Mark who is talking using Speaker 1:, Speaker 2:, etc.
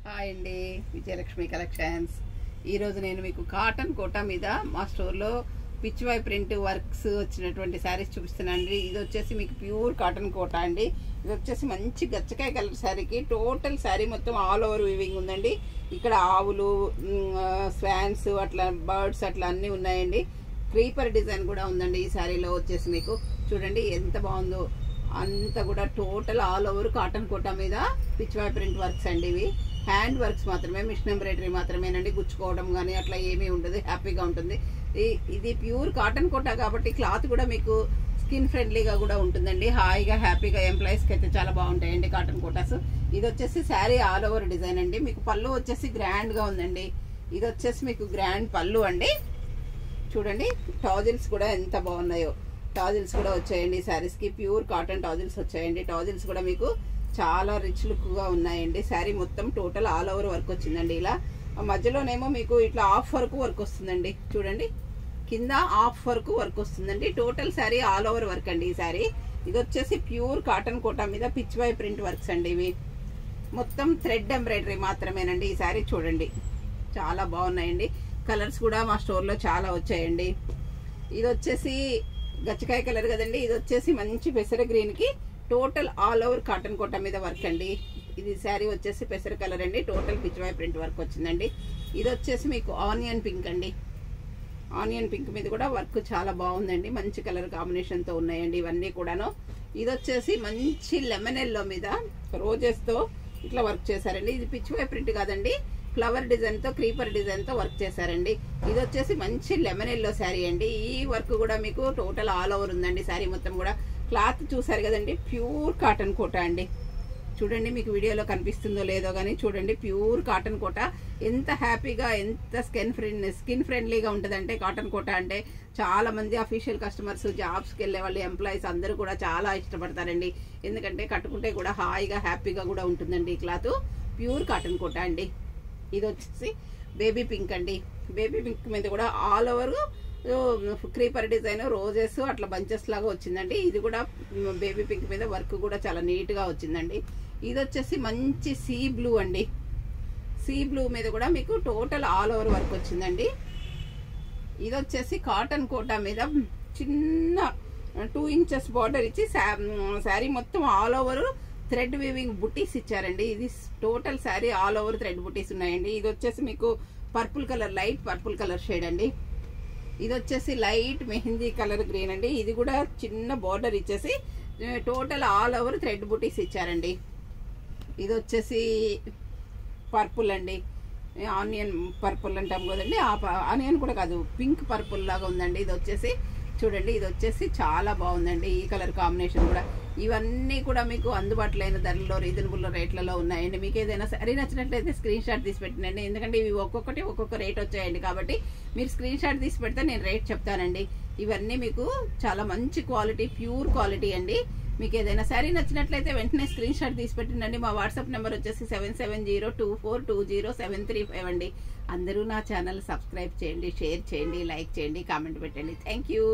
Speaker 1: Hi అండి, Vijayalakshmi collections. ఈరోజు నేను మీకు కాటన్ కోటా మీద మా స్టోర్లో పిచ్వై ప్రింట్ వర్క్స్ వచ్చినటువంటి శారీస్ చూపిస్తున్నానండి. ఇది వచ్చేసి మీకు ప్యూర్ కాటన్ కోటా అండి. ఇది వచ్చేసి మంచి గచ్చకాయ కలర్ శారీకి టోటల్ శారీ మొత్తం ఆల్ ఓవర్ వీవింగ్ ఉందండి. ఇక్కడ ఆవులు, స్వాన్స్, అట్లా బర్డ్స్ అట్లా అన్నీ ఉన్నాయండి. క్రీపర్ డిజైన్ కూడా ఉందండి ఈ శారీలో. వచ్చేసి మీకు చూడండి ఎంత బాగుందో. అంతా కూడా total all over cotton Kota మీద పిచ్వై ప్రింట్ వర్క్స్ అండి. ఇవి హ్యాండ్ వర్క్స్ మాత్రమే, మిషన్ ఎంబ్రాయిడరీ మాత్రమేనండి. గుచ్చుకోవడం కానీ అట్లా ఏమీ ఉండదు, హ్యాపీగా ఉంటుంది. ఇది ప్యూర్ కాటన్ కోటా కాబట్టి క్లాత్ కూడా మీకు స్కిన్ ఫ్రెండ్లీగా కూడా ఉంటుందండి. హాయిగా హ్యాపీగా ఎంప్లాయీస్కి అయితే చాలా బాగుంటాయండి కాటన్ కోటాస్. ఇది వచ్చేసి శారీ ఆల్ ఓవర్ డిజైన్ అండి. మీకు పళ్ళు వచ్చేసి గ్రాండ్గా ఉందండి. ఇది వచ్చేసి మీకు గ్రాండ్ పళ్ళు అండి. చూడండి టాజిల్స్ కూడా ఎంత బాగున్నాయో. టాజిల్స్ కూడా వచ్చాయండి శారీస్కి. ప్యూర్ కాటన్ టాజిల్స్ వచ్చాయండి. టాజిల్స్ కూడా మీకు చాలా రిచ్ లుక్గా ఉన్నాయండి. శారీ మొత్తం టోటల్ ఆల్ ఓవర్ వర్క్ వచ్చిందండి. ఇలా మధ్యలోనేమో మీకు ఇట్లా హాఫ్ వరకు వర్క్ వస్తుందండి. చూడండి కింద హాఫ్ వరకు వర్క్ వస్తుందండి. Total sari all over work అండి ఈ శారీ. ఇది వచ్చేసి ప్యూర్ కాటన్ కోటా మీద పిచ్వై ప్రింట్ వర్క్స్ అండి. ఇవి మొత్తం థ్రెడ్ ఎంబ్రాయిడరీ మాత్రమేనండి ఈ శారీ. చూడండి చాలా బాగున్నాయండి. కలర్స్ కూడా మా స్టోర్లో చాలా వచ్చాయండి. ఇది వచ్చేసి గచ్చకాయ కలర్ కదండి. ఇది వచ్చేసి మంచి పెసర గ్రీన్కి total all over cotton Kota మీద వర్క్ అండి. ఇది శారీ వచ్చేసి పెసర కలర్ అండి. టోటల్ పిచ్వై ప్రింట్ వర్క్ వచ్చిందండి. ఇది వచ్చేసి మీకు ఆనియన్ పింక్ అండి. ఆనియన్ పింక్ మీద కూడా వర్క్ చాలా బాగుందండి. మంచి కలర్ కాంబినేషన్తో ఉన్నాయండి ఇవన్నీ కూడాను. ఇది వచ్చేసి మంచి లెమన్ ఎల్లో మీద రోజెస్తో ఇట్లా వర్క్ చేశారండి. ఇది పిచ్వై ప్రింట్ కాదండి, ఫ్లవర్ డిజైన్ తో, క్రీపర్ డిజైన్ తో వర్క్ చేశారండి. ఇది వచ్చేసి మంచి లెమన్ ఎల్లో శారీ అండి. ఈ వర్క్ కూడా మీకు టోటల్ ఆల్ ఓవర్ ఉందండి. శారీ మొత్తం కూడా క్లాత్ చూసారు కదండి, ప్యూర్ కాటన్ కోటా అండి. చూడండి మీకు వీడియోలో కనిపిస్తుందో లేదో కానీ చూడండి ప్యూర్ కాటన్ కోటా. ఎంత హ్యాపీగా, ఎంత స్కిన్ ఫ్రెండ్లీగా ఉంటుందంటే కాటన్ కోటా అంటే చాలా మంది అఫీషియల్ కస్టమర్స్, జాబ్స్కి వెళ్ళే వాళ్ళు, ఎంప్లాయీస్ అందరూ కూడా చాలా ఇష్టపడతారండి. ఎందుకంటే కట్టుకుంటే కూడా హాయిగా హ్యాపీగా కూడా ఉంటుందండి ఈ క్లాత్. ప్యూర్ కాటన్ కోటా అండి. ఇది వచ్చేసి బేబీ పింక్ అండి. బేబీ పింక్ మీద కూడా all over creeper design, roses అట్లా బంచెస్ లాగా వచ్చిందండి. ఇది కూడా బేబీ పింక్ మీద వర్క్ కూడా చాలా నీట్ గా వచ్చిందండి. ఇది వచ్చేసి మంచి సీ బ్లూ అండి. సీ బ్లూ మీద కూడా మీకు టోటల్ ఆల్ ఓవర్ వర్క్ వచ్చిందండి. ఇది వచ్చేసి కాటన్ కోటా మీద చిన్న 2 ఇంచెస్ బార్డర్ ఇచ్చి శారీ మొత్తం ఆల్ ఓవర్ థ్రెడ్ వీవింగ్ బుటీస్ ఇచ్చారండి. ఇది total sari all over thread బుటీస్ ఉన్నాయండి. ఇది వచ్చేసి మీకు purple colour, light purple colour shade అండి. ఇది వచ్చేసి లైట్ మెహందీ కలర్ గ్రీన్ అండి. ఇది కూడా చిన్న బార్డర్ ఇచ్చేసి టోటల్ ఆల్ ఓవర్ థ్రెడ్ బుటీస్ ఇచ్చారండి. ఇది వచ్చేసి పర్పుల్ అండి. ఆనియన్ పర్పుల్ అంటాం కదండి, ఆనియన్ కూడా కాదు, పింక్ పర్పుల్ లాగా ఉందండి. ఇది వచ్చేసి చూడండి, ఇది వచ్చేసి చాలా బాగుందండి ఈ కలర్ కాంబినేషన్ కూడా. ఇవన్నీ కూడా మీకు అందుబాటులో అయిన ధరల్లో, రీజనబుల్ రేట్లలో ఉన్నాయండి. మీకు ఏదైనా సరే నచ్చినట్లయితే స్క్రీన్ షాట్ తీసి పెట్టండి. ఎందుకంటే ఇవి ఒక్కొక్కటి ఒక్కొక్క రేట్ వచ్చాయండి కాబట్టి మీరు స్క్రీన్ షాట్ తీసి పెడితే నేను రేట్ చెప్తానండి. ఇవన్నీ మీకు చాలా మంచి క్వాలిటీ, ప్యూర్ క్వాలిటీ అండి. మీకు ఏదైనా శారీ నచ్చినట్లయితే వెంటనే స్క్రీన్ షాట్ తీసి పెట్టండి. మా వాట్సాప్ నెంబర్ వచ్చేసి 7702420735 అండి. అందరూ నా ఛానల్ సబ్స్క్రైబ్ చేయండి, షేర్ చేయండి, లైక్ చేయండి, కామెంట్ పెట్టండి. Thank you.